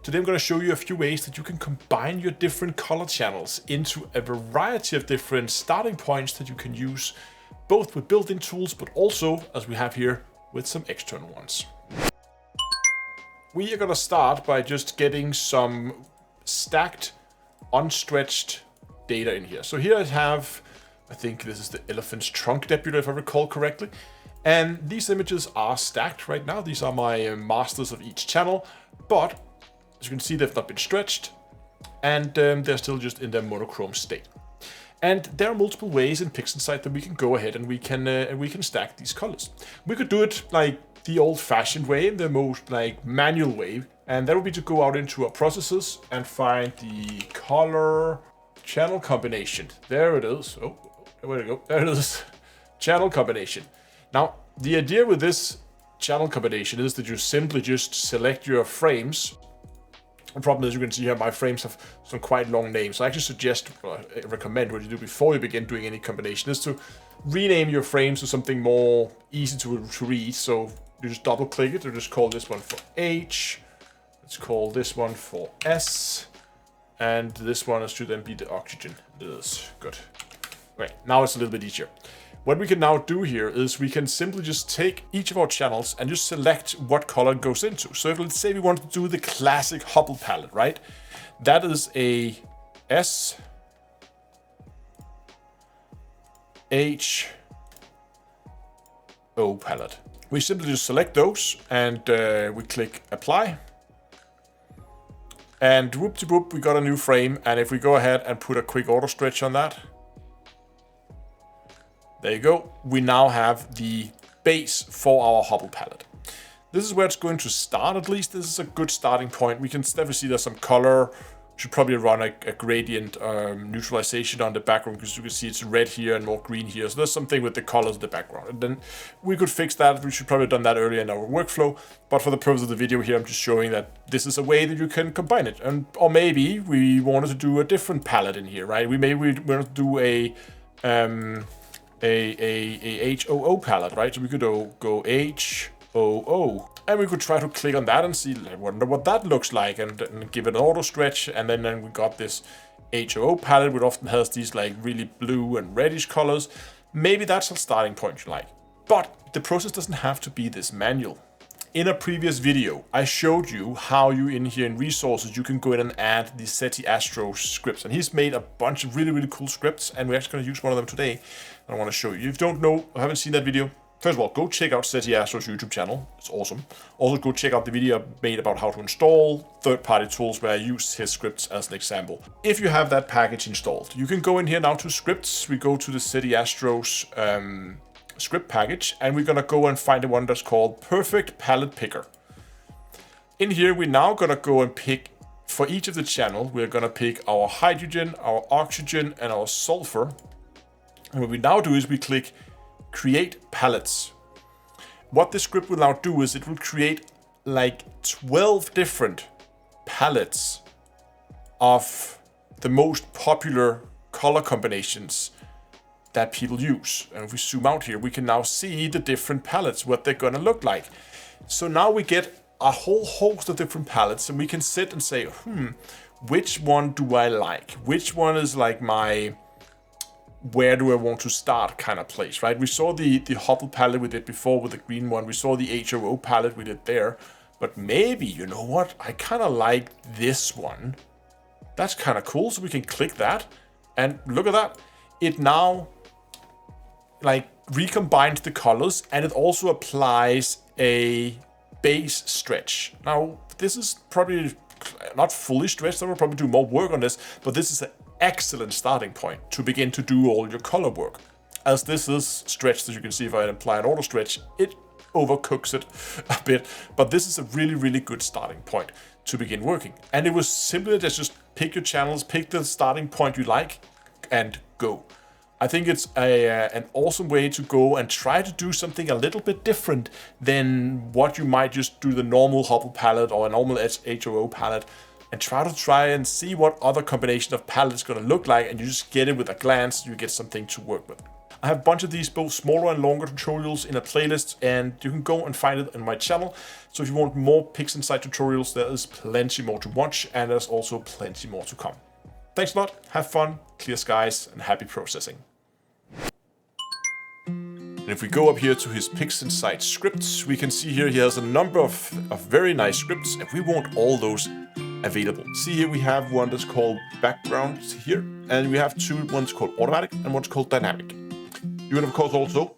Today I'm going to show you a few ways that you can combine your different color channels into a variety of different starting points that you can use both with built-in tools, but also, as we have here, with some external ones. We are going to start by just getting some stacked, unstretched data in here. So here I have, I think this is the elephant's trunk nebula, if I recall correctly. And these images are stacked right now. These are my masters of each channel, but as you can see, they've not been stretched, and they're still just in their monochrome state. And there are multiple ways in PixInsight that we can go ahead and we can stack these colors. We could do it like the old-fashioned way, the most like manual way, and that would be to go out into our processes and find the color channel combination. There it is. Oh, where to go? There it is. Channel combination. Now, the idea with this channel combination is that you simply just select your frames. The problem is, you can see here, my frames have some quite long names. So I actually suggest, recommend what you do before you begin doing any combination is to rename your frames to something more easy to read. So you just double click it, or just call this one for H. Let's call this one for S. And this one should then be the oxygen. It is good. Right, now it's a little bit easier. What we can now do here is we can simply just take each of our channels and just select what color it goes into. So if, let's say we want to do the classic Hubble palette, right? That is a SHO palette. We simply just select those and we click apply. And whoop-de-whoop, we got a new frame. And if we go ahead and put a quick auto stretch on that, there you go. We now have the base for our Hubble palette. This is where it's going to start, at least. This is a good starting point. We can definitely see there's some color. Should probably run a gradient neutralization on the background, because you can see it's red here and more green here. So there's something with the colors of the background. And then we could fix that. We should probably have done that earlier in our workflow. But for the purpose of the video here, I'm just showing that this is a way that you can combine it. And or maybe we wanted to do a different palette in here, right? We wanted to do a HOO palette, right? So we could go HOO, and we could try to click on that and see, I wonder what that looks like, and give it an auto stretch. And then we got this HOO palette, which often has these like really blue and reddish colors. Maybe that's a starting point you like, but the process doesn't have to be this manual. In a previous video, I showed you how you in here in resources, you can go in and add the SETI Astro scripts. And he's made a bunch of really, really cool scripts, and we're actually going to use one of them today. I want to show you. If you don't know, or haven't seen that video, first of all, go check out SETI Astro's YouTube channel. It's awesome. Also, go check out the video I made about how to install third-party tools, where I use his scripts as an example. If you have that package installed, you can go in here now to scripts. We go to the SETI Astro's script package, and we're gonna go and find the one that's called Perfect Palette Picker. In here, we're now gonna go and pick, for each of the channel, we're gonna pick our hydrogen, our oxygen, and our sulfur. And what we now do is we click Create Palettes. What this script will now do is it will create like 12 different palettes of the most popular color combinations that people use. And if we zoom out here, we can now see the different palettes, what they're gonna look like. So now we get a whole host of different palettes, and we can sit and say, which one do I like? Which one is like my, where do I want to start kind of place, right? We saw the Hubble palette we did before with the green one. We saw the HOO palette we did there. But maybe, you know what? I kind of like this one. That's kind of cool. So we can click that, and look at that. It now like recombines the colors, and it also applies a base stretch. Now, this is probably not fully stretched. I will probably do more work on this, but this is an excellent starting point to begin to do all your color work. As this is stretched, as you can see, if I apply an auto stretch, it overcooks it a bit, but this is a really, really good starting point to begin working. And it was simply just pick your channels, pick the starting point you like, and go. I think it's an awesome way to go and try to do something a little bit different than what you might just do the normal Hubble palette or a normal HOO palette, and try and see what other combination of palettes is going to look like, and you just get it with a glance, you get something to work with. I have a bunch of these, both smaller and longer tutorials in a playlist, and you can go and find it on my channel. So if you want more PixInsight tutorials, there is plenty more to watch, and there's also plenty more to come. Thanks a lot, have fun, clear skies, and happy processing. And if we go up here to his PixInsight scripts, we can see here he has a number of very nice scripts, and we want all those available. See here we have one that's called background here, and we have two ones called automatic and one's called dynamic. You can of course also